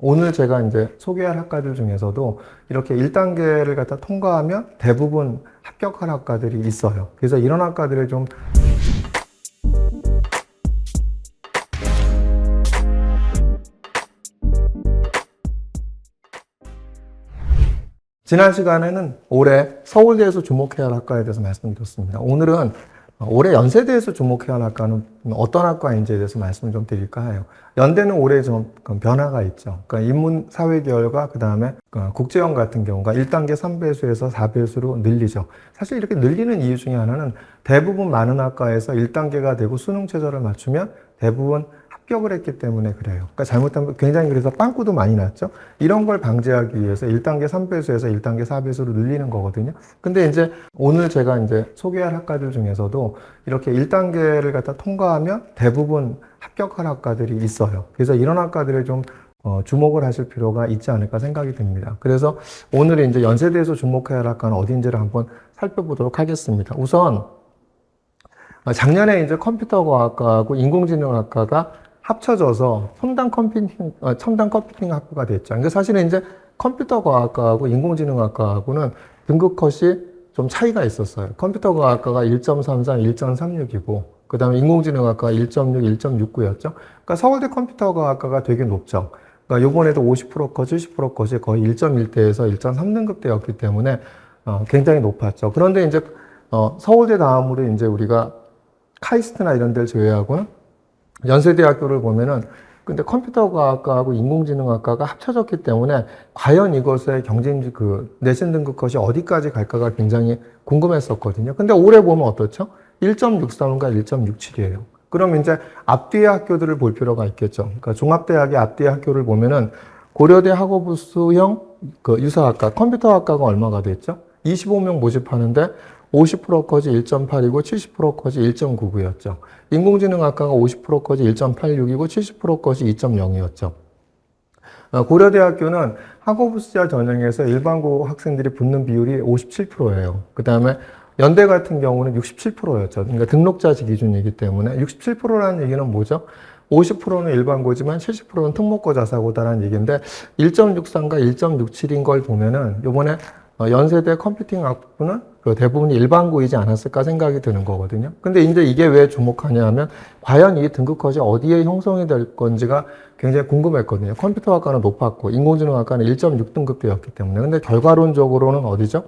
오늘 제가 이제 소개할 학과들 중에서도 이렇게 1단계를 갖다 통과하면 대부분 합격할 학과들이 있어요. 그래서 이런 학과들을 좀 지난 시간에는 올해 서울대에서 주목해야 할 학과에 대해서 말씀드렸습니다. 오늘은 올해 연세대에서 주목해야 할 학과는 어떤 학과인지에 대해서 말씀을 좀 드릴까 해요. 연대는 올해 좀 변화가 있죠. 그러니까 인문사회계열과 그 다음에 국제형 같은 경우가 1단계 3배수에서 4배수로 늘리죠. 사실 이렇게 늘리는 이유 중에 하나는 대부분 많은 학과에서 1단계가 되고 수능 최저를 맞추면 대부분 합격을 했기 때문에 그래요. 그러니까 잘못하면 굉장히 그래서 빵꾸도 많이 났죠. 이런 걸 방지하기 위해서 1단계 3배수에서 1단계 4배수로 늘리는 거거든요. 근데 이제 오늘 제가 이제 소개할 학과들 중에서도 이렇게 1단계를 갖다 통과하면 대부분 합격할 학과들이 있어요. 그래서 이런 학과들을 좀 주목을 하실 필요가 있지 않을까 생각이 듭니다. 그래서 오늘 이제 연세대에서 주목해야 할 학과는 어딘지를 한번 살펴보도록 하겠습니다. 우선 작년에 이제 컴퓨터과학과하고 인공지능학과가 합쳐져서 첨단 컴퓨팅 학부가 됐죠. 그러니까 사실은 이제 컴퓨터과학과하고 인공지능학과하고는 등급 컷이 좀 차이가 있었어요. 컴퓨터과학과가 1.33, 1.36이고, 그 다음에 인공지능학과가 1.6, 1.69였죠. 그러니까 서울대 컴퓨터과학과가 되게 높죠. 그러니까 요번에도 50% 컷, 70% 컷이 거의 1.1대에서 1.3등급대였기 때문에 굉장히 높았죠. 그런데 이제 서울대 다음으로 이제 우리가 카이스트나 이런 데를 제외하고는 연세대학교를 보면은 근데 컴퓨터과학과하고 인공지능학과가 합쳐졌기 때문에 과연 이것의 내신 등급 컷이 어디까지 갈까가 굉장히 궁금했었거든요. 근데 올해 보면 어떻죠? 1.63과 1.67이에요. 그럼 이제 앞뒤의 학교들을 볼 필요가 있겠죠. 그러니까 종합대학의 앞뒤의 학교를 보면은 고려대 학업부수형 유사학과, 컴퓨터학과가 얼마가 됐죠? 25명 모집하는데 50% 컷이 1.8이고 70% 컷이 1.99였죠. 인공지능학과가 50% 컷이 1.86이고 70% 컷이 2.0이었죠. 고려대학교는 학업부수자 전형에서 일반고 학생들이 붙는 비율이 57%예요. 그 다음에 연대 같은 경우는 67%였죠. 그러니까 등록자지 기준이기 때문에 67%라는 얘기는 뭐죠? 50%는 일반고지만 70%는 특목고 자사고다라는 얘기인데 1.63과 1.67인 걸 보면은 요번에 연세대 컴퓨팅 학부는 대부분이 일반고이지 않았을까 생각이 드는 거거든요. 근데 이제 이게 왜 주목하냐 하면 과연 이 등급 컷이 어디에 형성이 될 건지가 굉장히 궁금했거든요. 컴퓨터학과는 높았고 인공지능학과는 1.6등급대였기 때문에. 근데 결과론적으로는 어디죠?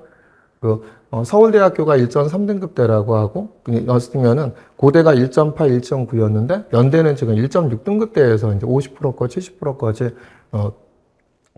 서울대학교가 1.3등급대라고 하고, 였으면은 고대가 1.8, 1.9였는데, 연대는 지금 1.6등급대에서 이제 50% 것, 70% 것이,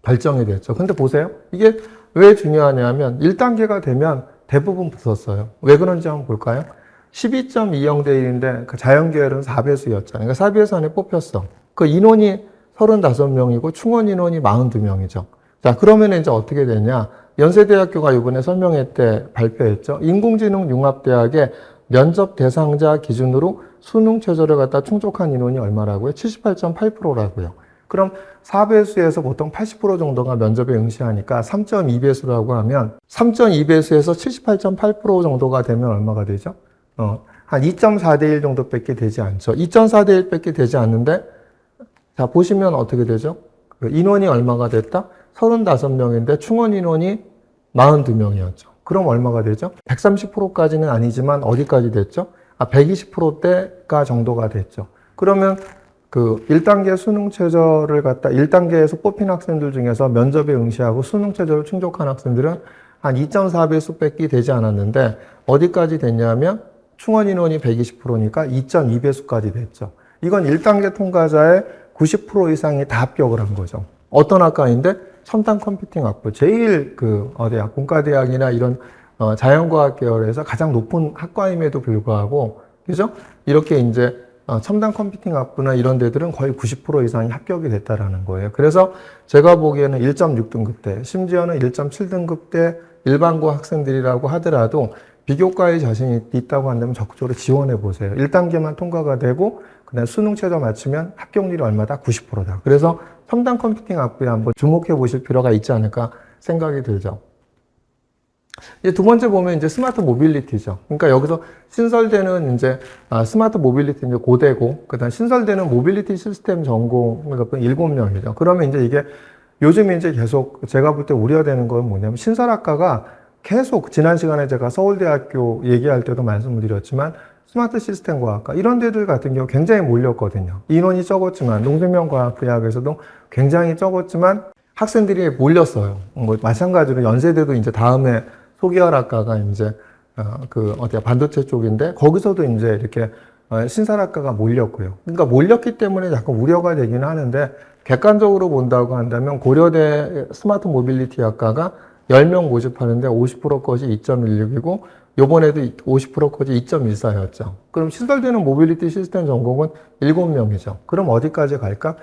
발정이 됐죠. 근데 보세요. 이게 왜 중요하냐면, 1단계가 되면 대부분 붙었어요. 왜 그런지 한번 볼까요? 12.20대 1인데, 그 자연계열은 4배수였잖아요. 그러니까 4배수 안에 뽑혔어. 그 인원이 35명이고, 충원 인원이 42명이죠. 자, 그러면 이제 어떻게 되냐? 연세대학교가 이번에 설명회 때 발표했죠. 인공지능 융합대학의 면접 대상자 기준으로 수능 최저를 갖다 충족한 인원이 얼마라고요? 78.8%라고요. 그럼 4배수에서 보통 80% 정도가 면접에 응시하니까 3.2배수라고 하면 3.2배수에서 78.8% 정도가 되면 얼마가 되죠? 한 2.4대 1 정도밖에 되지 않죠. 2.4대 1밖에 되지 않는데 자, 보시면 어떻게 되죠? 인원이 얼마가 됐다? 35명인데 충원 인원이 42명이었죠. 그럼 얼마가 되죠? 130%까지는 아니지만 어디까지 됐죠? 120%대가 정도가 됐죠. 그러면 1단계 수능 최저를 갖다 1단계에서 뽑힌 학생들 중에서 면접에 응시하고 수능 최저를 충족한 학생들은 한 2.4배수밖에 되지 않았는데 어디까지 됐냐면 충원 인원이 120%니까 2.2배수까지 됐죠. 이건 1단계 통과자의 90% 이상이 다 합격을 한 거죠. 어떤 학과인데? 첨단 컴퓨팅 학부. 제일 대학, 공과대학이나 이런, 자연과학 계열에서 가장 높은 학과임에도 불구하고, 그죠? 이렇게 이제, 첨단 컴퓨팅 학부나 이런 데들은 거의 90% 이상이 합격이 됐다라는 거예요. 그래서 제가 보기에는 1.6등급대, 심지어는 1.7등급대 일반고 학생들이라고 하더라도 비교과에 자신이 있다고 한다면 적극적으로 지원해 보세요. 1단계만 통과가 되고, 그다음 수능 최저 맞추면 합격률이 얼마다? 90%다. 그래서 첨단 컴퓨팅 학부에 한번 주목해 보실 필요가 있지 않을까 생각이 들죠. 이제 두 번째 보면 이제 스마트 모빌리티죠. 그러니까 여기서 신설되는 이제 스마트 모빌리티 이제 고대고, 그다음 신설되는 모빌리티 시스템 전공을 갖고 7명이죠. 그러면 이제 이게 요즘 이제 계속 제가 볼 때 우려되는 건 뭐냐면 신설학과가 계속 지난 시간에 제가 서울대학교 얘기할 때도 말씀을 드렸지만 스마트 시스템 과학과 이런 데들 같은 경우 굉장히 몰렸거든요. 인원이 적었지만 농생명과학대학에서도 굉장히 적었지만 학생들이 몰렸어요. 뭐 마찬가지로 연세대도 이제 다음에 소기혈학과가 이제 반도체 쪽인데 거기서도 이제 이렇게 신산학과가 몰렸고요. 그러니까 몰렸기 때문에 약간 우려가 되긴 하는데 객관적으로 본다고 한다면 고려대 스마트 모빌리티 학과가 10명 모집하는데 50% 컷이 2.16이고 요번에도 50% 컷이 2.14였죠. 그럼 신설되는 모빌리티 시스템 전공은 7명이죠. 그럼 어디까지 갈까?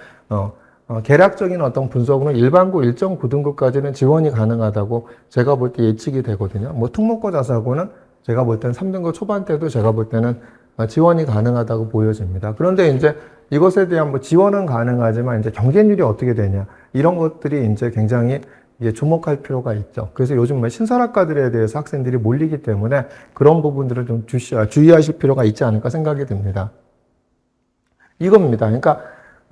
계략적인 어떤 분석으로는 일반고 1.9등급까지는 지원이 가능하다고 제가 볼 때 예측이 되거든요. 뭐 특목고 자사고는 제가 볼 때는 3등급 초반대도 제가 볼 때는 지원이 가능하다고 보여집니다. 그런데 이제 이것에 대한 뭐 지원은 가능하지만 이제 경쟁률이 어떻게 되냐 이런 것들이 이제 굉장히 주목할 필요가 있죠. 그래서 요즘 뭐 신설학과들에 대해서 학생들이 몰리기 때문에 그런 부분들을 좀 주의하실 필요가 있지 않을까 생각이 듭니다. 이겁니다. 그러니까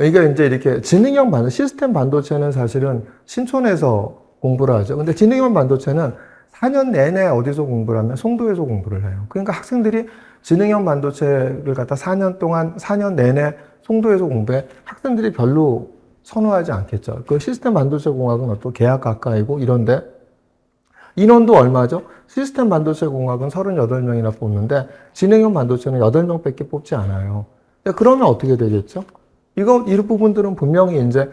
이게 이제 이렇게 지능형 시스템 반도체는 사실은 신촌에서 공부를 하죠. 근데 지능형 반도체는 4년 내내 어디서 공부를 하면 송도에서 공부를 해요. 그러니까 학생들이 지능형 반도체를 갖다 4년 내내 송도에서 공부해 학생들이 별로 선호하지 않겠죠. 그 시스템 반도체 공학은 어떤 계약 가까이고 이런데 인원도 얼마죠? 시스템 반도체 공학은 38명이나 뽑는데 지능형 반도체는 8명밖에 뽑지 않아요. 그러면 어떻게 되겠죠? 이 부분들은 분명히 이제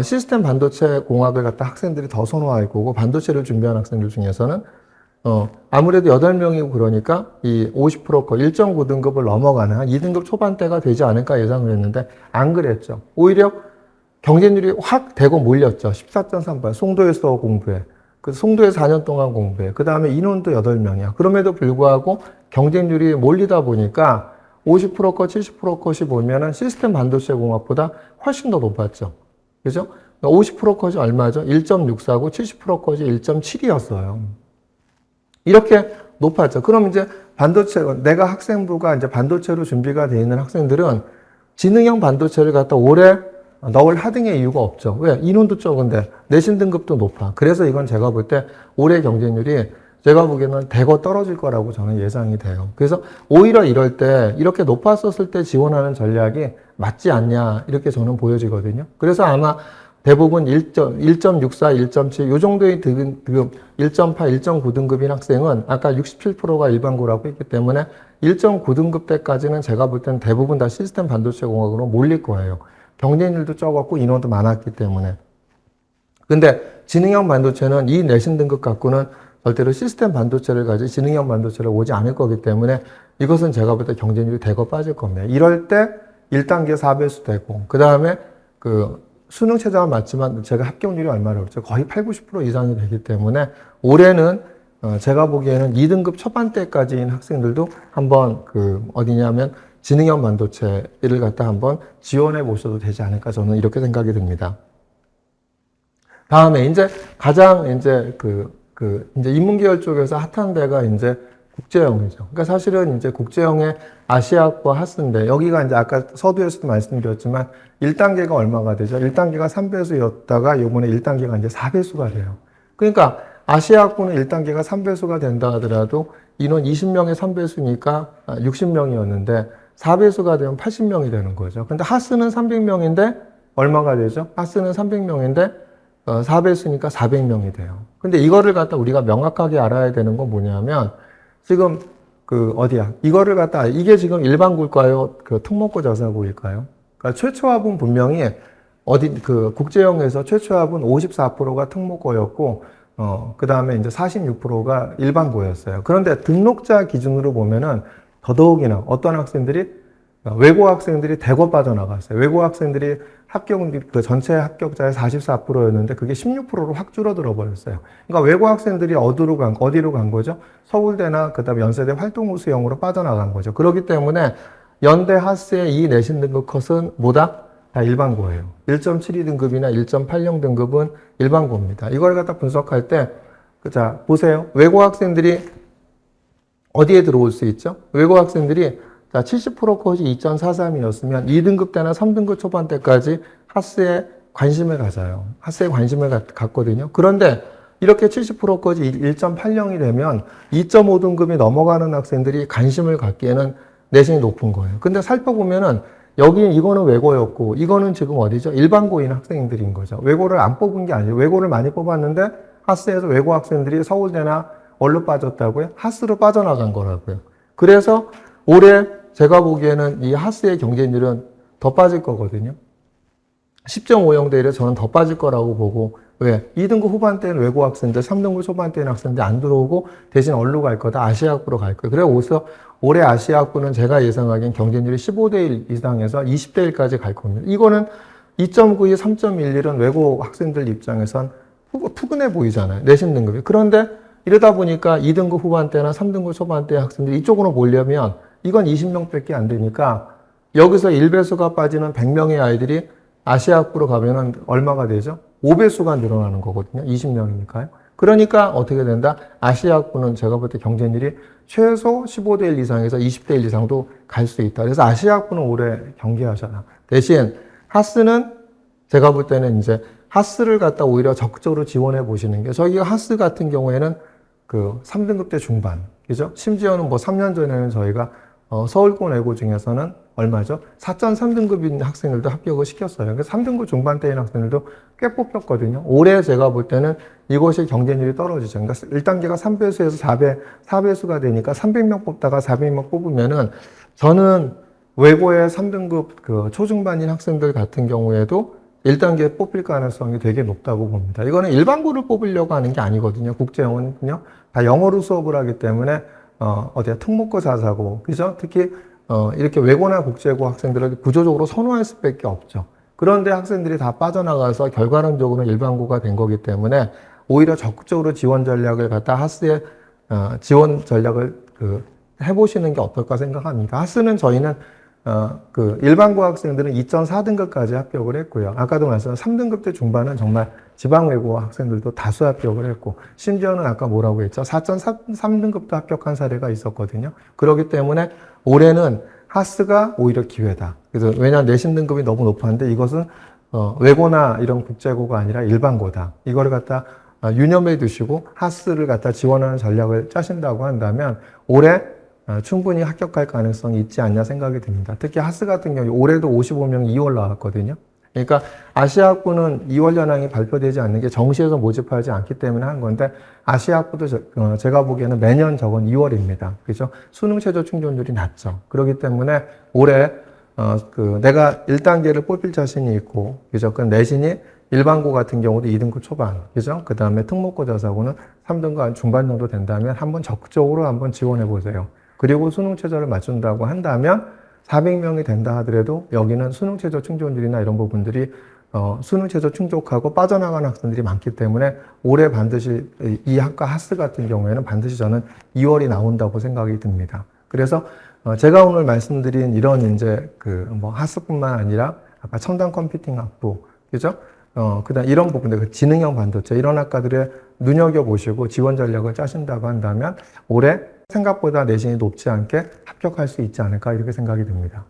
시스템 반도체 공학을 갖다 학생들이 더 선호할 거고 반도체를 준비하는 학생들 중에서는 아무래도 8명이고 그러니까 이 50%컷 1.9등급을 넘어가는 한 2등급 초반대가 되지 않을까 예상을 했는데 안 그랬죠. 오히려 경쟁률이 확 대고 몰렸죠. 14.38 송도에서 공부해. 그 송도에서 4년 동안 공부해. 그 다음에 인원도 8명이야. 그럼에도 불구하고 경쟁률이 몰리다 보니까 50%컷, 70%컷이 보면은 시스템 반도체 공학보다 훨씬 더 높았죠. 그죠? 50%컷이 얼마죠? 1.64고 70%컷이 1.7이었어요. 이렇게 높았죠. 그럼 이제 내가 학생부가 이제 반도체로 준비가 되어 있는 학생들은 지능형 반도체를 갖다 오래 넣을 하등의 이유가 없죠. 왜? 인원도 적은데 내신 등급도 높아. 그래서 이건 제가 볼 때 올해 경쟁률이 제가 보기에는 대거 떨어질 거라고 저는 예상이 돼요. 그래서 오히려 이럴 때 이렇게 높았었을 때 지원하는 전략이 맞지 않냐 이렇게 저는 보여지거든요. 그래서 아마 대부분 1.64, 1.7 이 정도의 등급 1.8, 1.9등급인 학생은 아까 67%가 일반고라고 했기 때문에 1.9등급 때까지는 제가 볼 때는 대부분 다 시스템 반도체 공학으로 몰릴 거예요. 경쟁률도 적었고 인원도 많았기 때문에. 근데 지능형 반도체는 이 내신 등급 갖고는 절대로 시스템 반도체를 가지고 지능형 반도체를 오지 않을 거기 때문에 이것은 제가 볼 때 경쟁률이 대거 빠질 겁니다. 이럴 때 1단계 4배수 되고 그 다음에 수능 최저가 맞지만 제가 합격률이 얼마나 그렇죠? 거의 80, 90% 이상이 되기 때문에 올해는 제가 보기에는 2등급 초반대까지인 학생들도 한번 어디냐면 지능형 반도체를 갖다 한번 지원해 보셔도 되지 않을까 저는 이렇게 생각이 듭니다. 다음에 이제 가장 이제 이제 인문계열 쪽에서 핫한 데가 이제 국제형이죠. 그러니까 사실은 이제 국제형의 아시아과 하스인데 여기가 이제 아까 서두에서도 말씀드렸지만 1단계가 얼마가 되죠? 1단계가 3배수였다가 요번에 1단계가 이제 4배수가 돼요. 그러니까 아시아학부는 1단계가 3배수가 된다 하더라도 인원 20명의 3배수니까 60명이었는데 4배수가 되면 80명이 되는 거죠. 근데 하스는 300명인데 얼마가 되죠? 하스는 300명인데 4배수니까 400명이 돼요. 근데 이거를 갖다 우리가 명확하게 알아야 되는 건 뭐냐면 지금 이거를 갖다 이게 지금 일반고일까요? 특목고 자사고일까요? 그러니까 최초합은 분명히 국제형에서 최초합은 54%가 특목고였고 그 다음에 이제 46%가 일반고였어요. 그런데 등록자 기준으로 보면은 더더욱이나 어떤 학생들이 외고 학생들이 대거 빠져나갔어요. 외고 학생들이 전체 합격자의 44%였는데 그게 16%로 확 줄어들어 버렸어요. 그러니까 외고 학생들이 어디로 간 거죠? 서울대나 그다음에 연세대 활동우수형으로 빠져나간 거죠. 그렇기 때문에 연대 하스의 이 내신 등급 컷은 뭐다? 다 일반고예요. 1.72등급이나 1.80등급은 일반고입니다. 이걸 갖다 분석할 때 자, 보세요. 외고 학생들이 어디에 들어올 수 있죠? 외고 학생들이 자, 70% 컷이 2.43이었으면 2등급 때나 3등급 초반 때까지 하스에 관심을 가져요. 하스에 관심을 갖거든요. 그런데 이렇게 70% 컷이 1.80이 되면 2.5등급이 넘어가는 학생들이 관심을 갖기에는 내신이 높은 거예요. 근데 살펴보면은 여기 이거는 외고였고 이거는 지금 어디죠? 일반고인 학생들인 거죠. 외고를 안 뽑은 게 아니에요. 외고를 많이 뽑았는데 하스에서 외고 학생들이 서울대나 어디로 빠졌다고요? 하스로 빠져나간 거라고요. 그래서 올해 제가 보기에는 이 하스의 경쟁률은 더 빠질 거거든요. 10.50대 1에 저는 더 빠질 거라고 보고, 왜? 2등급 후반대는 외고 학생들, 3등급 초반대는 학생들이 안 들어오고 대신 어디로 갈 거다? 아시아학부로 갈 거예요. 그래서 올해 아시아학부는 제가 예상하기엔 경쟁률이 15대 1 이상에서 20대 1까지 갈 겁니다. 이거는 2.92, 3.11은 외고 학생들 입장에선 푸근해 보이잖아요. 내신 등급이. 그런데 이러다 보니까 2등급 후반대나 3등급 초반대 학생들이 이쪽으로 몰려면 이건 20명밖에 안 되니까 여기서 1배수가 빠지는 100명의 아이들이 아시아학부로 가면은 얼마가 되죠? 5배수가 늘어나는 거거든요. 20명이니까요. 그러니까 어떻게 된다? 아시아학부는 제가 볼 때 경쟁률이 최소 15대 1 이상에서 20대 1 이상도 갈 수 있다. 그래서 아시아학부는 올해 경계하잖아. 대신 하스는 제가 볼 때는 이제 하스를 갖다 오히려 적극적으로 지원해 보시는 게, 저희가 하스 같은 경우에는 그 3등급 대 중반, 그죠? 심지어는 뭐 3년 전에는 저희가 서울권 외고 중에서는 얼마죠? 4.3등급인 학생들도 합격을 시켰어요. 그래서 3등급 중반대인 학생들도 꽤 뽑혔거든요. 올해 제가 볼 때는 이것이 경쟁률이 떨어지죠. 그러니까 1단계가 3배수에서 4배수가 되니까 300명 뽑다가 400명 뽑으면은 저는 외고의 3등급 그 초중반인 학생들 같은 경우에도 1단계에 뽑힐 가능성이 되게 높다고 봅니다. 이거는 일반고를 뽑으려고 하는 게 아니거든요. 국제영어는요. 다 영어로 수업을 하기 때문에 어디야 특목고 자사고, 그죠? 특히 이렇게 외고나 국제고 학생들을 구조적으로 선호할 수밖에 없죠. 그런데 학생들이 다 빠져나가서 결과론적으로 일반고가 된 거기 때문에 오히려 적극적으로 지원 전략을 갖다 하스에 지원 전략을 해보시는 게 어떨까 생각합니다. 하스는 저희는 일반고 학생들은 2.4등급까지 합격을 했고요. 아까도 말씀드린 3등급 대 중반은 정말 지방외고 학생들도 다수 합격을 했고, 심지어는 아까 뭐라고 했죠? 4.3등급도 합격한 사례가 있었거든요. 그렇기 때문에 올해는 하스가 오히려 기회다. 그래서 왜냐하면 내신 등급이 너무 높았는데 이것은 외고나 이런 국제고가 아니라 일반고다. 이거를 갖다 유념해 두시고 하스를 갖다 지원하는 전략을 짜신다고 한다면 올해 충분히 합격할 가능성이 있지 않냐 생각이 듭니다. 특히 하스 같은 경우 올해도 55명이 2월 나왔거든요. 그러니까 아시아학부는 2월 현황이 발표되지 않는 게 정시에서 모집하지 않기 때문에 한 건데, 아시아학부도 제가 보기에는 매년 저건 2월입니다. 그죠? 수능 최저 충족률이 낮죠. 그렇기 때문에 올해 내가 1단계를 뽑힐 자신이 있고, 그죠? 그 내신이 일반고 같은 경우도 2등급 초반, 그죠? 그 다음에 특목고 자사고는 3등급 중반 정도 된다면 한번 적극적으로 한번 지원해 보세요. 그리고 수능 최저를 맞춘다고 한다면 400명이 된다 하더라도 여기는 수능 최저 충족률이나 이런 부분들이 수능 최저 충족하고 빠져나가는 학생들이 많기 때문에 올해 반드시 이 학과 하스 같은 경우에는 반드시 저는 2월이 나온다고 생각이 듭니다. 그래서 제가 오늘 말씀드린 이런 이제 하스뿐만 아니라 아까 첨단 컴퓨팅 학부, 그죠? 그다음 이런 부분들, 지능형 반도체 이런 학과들에 눈여겨보시고 지원 전략을 짜신다고 한다면 올해 생각보다 내신이 높지 않게 합격할 수 있지 않을까 이렇게 생각이 듭니다.